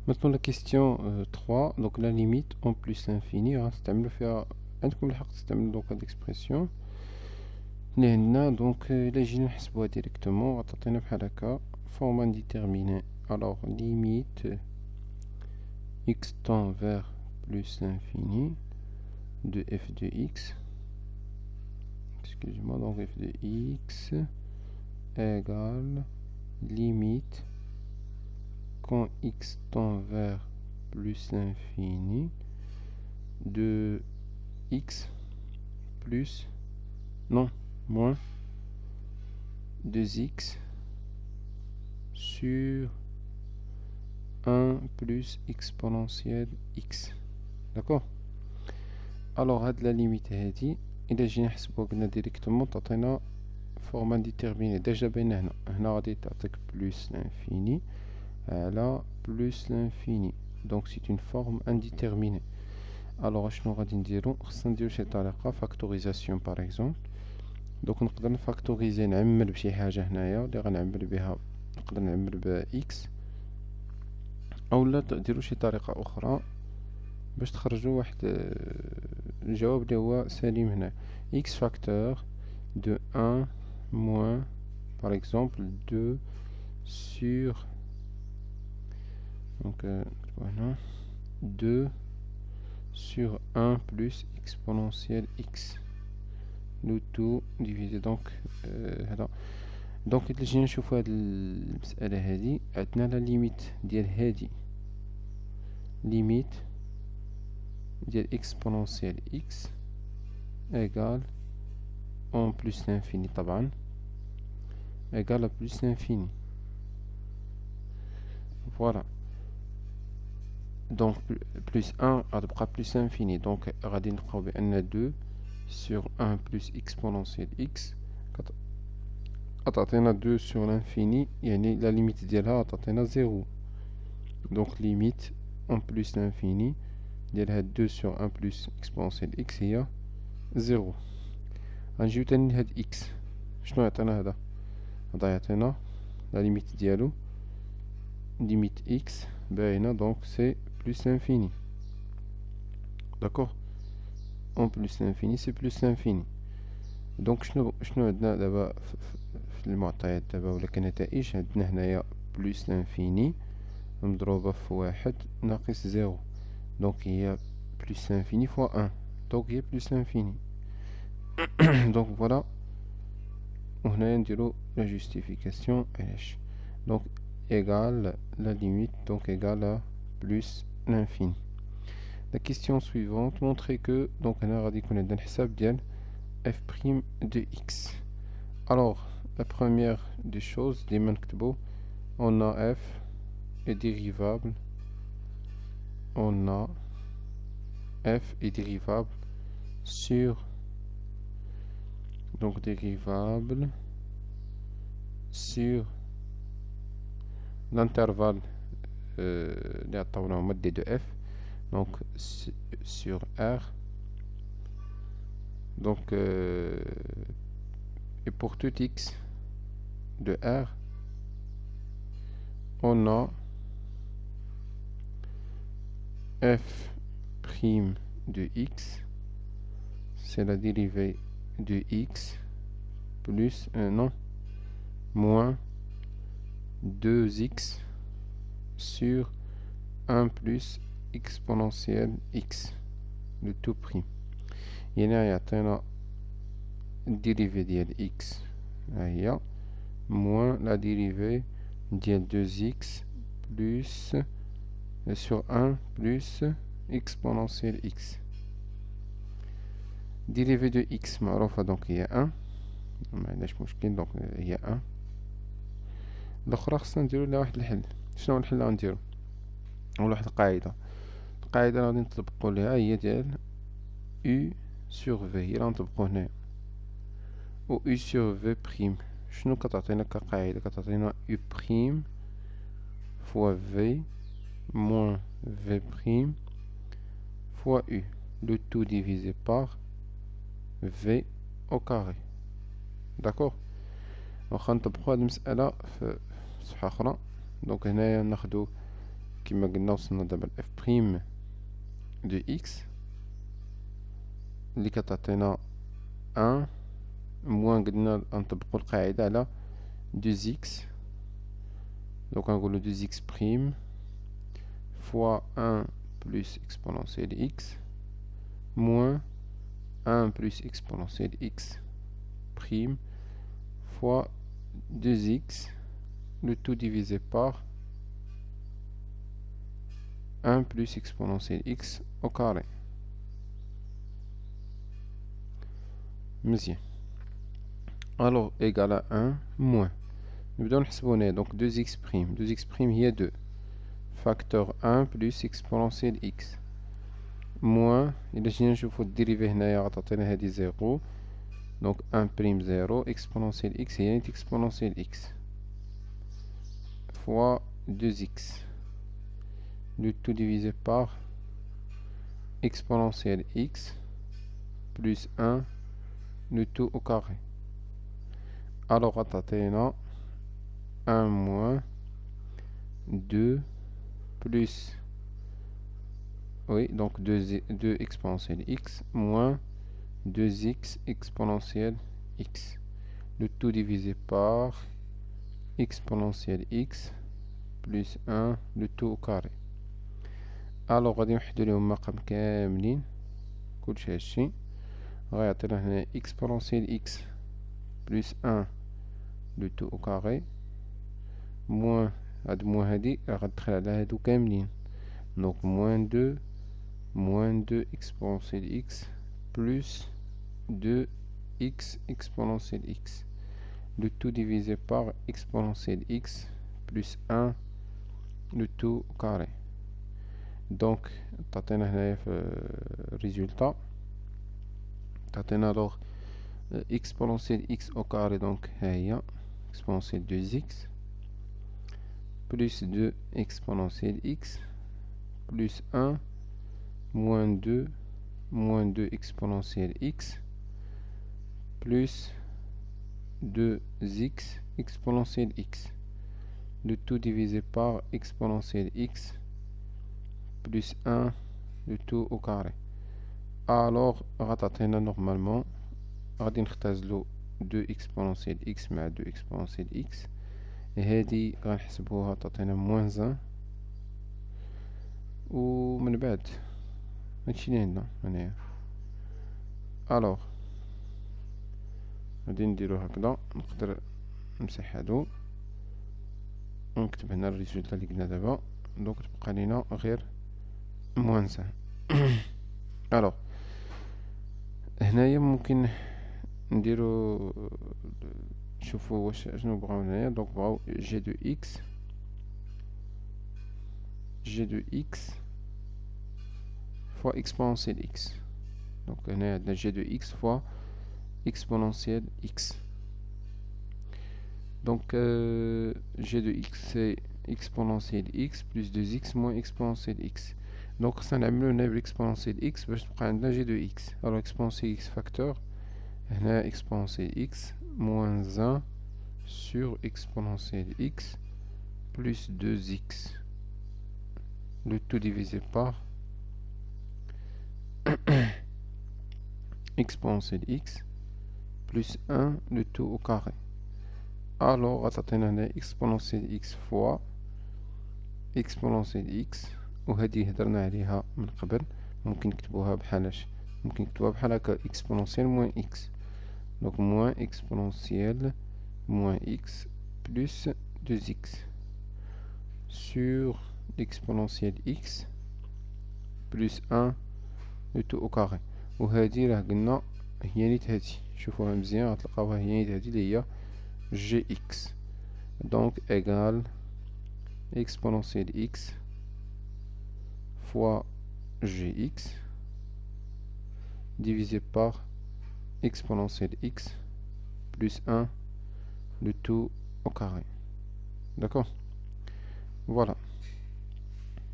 Maintenant la question 3, donc la limite en plus l'infini, نستعملو فيها عندكم الحق تستعملوا donc هاد l'expression اللي عندنا donc إلا جينا نحسبوها directement غتعطينا بحال هكا forme indéterminée. Alors limite x tend vers plus l'infini de f de x, excusez-moi, donc f de x égale limite quand x tend vers plus l'infini de x plus, non, moins 2x sur 1 plus exponentielle x. D'accord. alors هاد la limite هادي إلا جينا نحسبوها قلنا ديريكتومون تعطينا forme indéterminée. déjà باينة هنا غادي تعطيك plus l'infini على plus l'infini, donc c'est une forme indéterminée. alors اشنو غادي نديرو؟ خصنا نديرو شي طريقة فاكتوريزاسيون باغ اكزومبل. دوك نقدر نفاكتوريزي نعمل بشي حاجة هنايا اللي غنعمل بها، نقدر نعمل ب x اولا ديرو شي طريقة اخرى باش تخرجوا واحد الجواب اللي هو سليم هنا. x facteur de 1 moins par exemple 2 sur donc voilà 2 sur 1 plus exponentielle x le tout divisé donc هذا. دونك إلا جينا نشوفو هاد المسألة هادي عندنا لا ليميت ديال هادي ليميت ديال exponentielle x égale en plus l'infini طبعا égale à plus l'infini. voilà, donc plus 1 غتبقى plus l'infini, donc غادي نلقاو بأن 2 sur 1 plus exponentielle x غتعطينا 2 sur l'infini، يعني la limite ديالها غتعطينا 0. donc limite en plus l'infini ديال هاد 2 sur 1 plus exponentielle x هي 0. غنجيو تاني لهاد x، شنو يعطينا هذا؟ هذا يعطينا la limite ديالو limite x باينة، donc c'est plus l'infini. d'accord. en plus l'infini c'est plus l'infini. donc شنو عندنا دابا في المعطيات دابا ولا كنتائج؟ عندنا هنايا plus l'infini مضروبة في واحد ناقص 0، donc هي plus l'infini fois 1، donc هي plus l'infini. donc voilà، وهنا نديرو la justification علاش. donc égale la limite donc égale à plus l'infini. la question suivante montrer que donc هنا غادي يكون عندنا الحساب ديال f' de x. alors la première des choses ديما نكتبو on a f est dérivable, on a f est dérivable sur donc dérivable sur l'intervalle اللي عطاونا هما d de f, donc sur r, donc et pour tout x de r on a f' de x, c'est la dérivée de x plus non moins 2x sur 1 plus exponentielle x le tout prime. هنا يعطينا dérivée ديال x هي moins la dérivée ديال 2x plus sur 1 plus exponentielle x. dérivée de x معروفة donc هي 1، معندناش مشكل donc هي 1. الاخرى خصنا نديرو لها واحد الحل. شنو الحل اللي غنديرو؟ ولا واحد القاعدة اللي غادي نطبقو ليها هي ديال u sur v، هي اللي غنطبقو هنايا. و u sur v prime شنو كتعطينا كقاعدة؟ كتعطينا u prime fois v moins v prime fois u le tout divisé par v au carré. d'accord. واخا نطبقو هاد المسألة في صفحة أخرى، دونك هنايا ناخدو كما قلنا وصلنا دابا ل f prime de x اللي كتعطينا 1 موان قلنا نطبقو القاعدة على 2x. دونك غنقولو 2x prime fois 1 plus exponentielle x moins 1 plus exponentielle x prime fois 2x, le tout divisé par 1 plus exponentielle x au carré. مزيان. alors égal à 1 moins نبداو نحسبو هنايا donc 2x prime 2x prime هي 2 facteur 1 plus exponentielle x moins إلا جينا نشوفو الديريفي هنايا غتعطينا هادي 0 donc 1 prime 0 exponentielle x هي exponentielle x fois 2x le tout divisé par exponentielle x plus 1 le tout au carré. alors غتعطينا 1 moins 2 plus oui donc 2 exponentielle x moins 2x exponentielle x le tout divisé par exponentielle x plus 1 le tout au carré. alors غادي نوحدو ليهم مقام كاملين كلشي هادشي غيعطينا هنا exponentielle x plus 1 le tout au carré moins هاد موان هادي غتدخل على هادو كاملين donc moins 2 exponentielle x plus 2x exponentielle x le tout divisé par exponentielle x plus 1 le tout au carré. donc تعطينا هنايا في الريزولتا تعطينا alors exponentielle x au carré donc ها هي exponentielle 2x plus 2 exponentielle x plus 1 moins 2 exponentielle x plus 2x exponentielle x le tout divisé par exponentielle x plus 1 le tout au carré. alors غتعطينا normalement غادي نختازلو 2 exponentielle x مع 2 exponentielle x هادي غنحسبوها تعطينا موان 1 ومن بعد هادشي اللي عندنا هنايا. الوغ غادي نديرو هكذا نقدر نمسح هادو ونكتب هنا الريزولتا اللي قلنا دابا دونك تبقى لينا غير موان 1. الوغ هنايا ممكن نديرو نشوفو واش شنو بغاو هنايا دونك بغاو جي دو اكس fois exponentielle x donc هنا عندنا g de x fois exponentielle x donc g de x c'est exponentielle x plus 2x moins exponentielle x donc خصنا نعملو هنا بالexponentielle x باش تبقى عندنا g de x. alors exponentielle x facteur هنا exponentielle x moins 1 sur exponentielle x plus 2x le tout divisé par exponentielle x plus 1 le tout au carré. alors غتعطينا هنا exponentielle x fois exponentielle x وهذه هدرنا عليها من قبل ممكن نكتبوها بحالاش ممكن نكتبوها بحال هكا exponentielle moins x donc moins exponentielle moins x plus 2x sur l'exponentielle x plus 1 le tout au carré. وهادي راه قلنا هي نيت هادي شوفوها مزيان غتلقاوها هي نيت هادي اللي هي جي اكس دونك ايغال exponentielle x fois gx divisé par exponentielle x plus 1 le tout au carré. D'accord, voilà.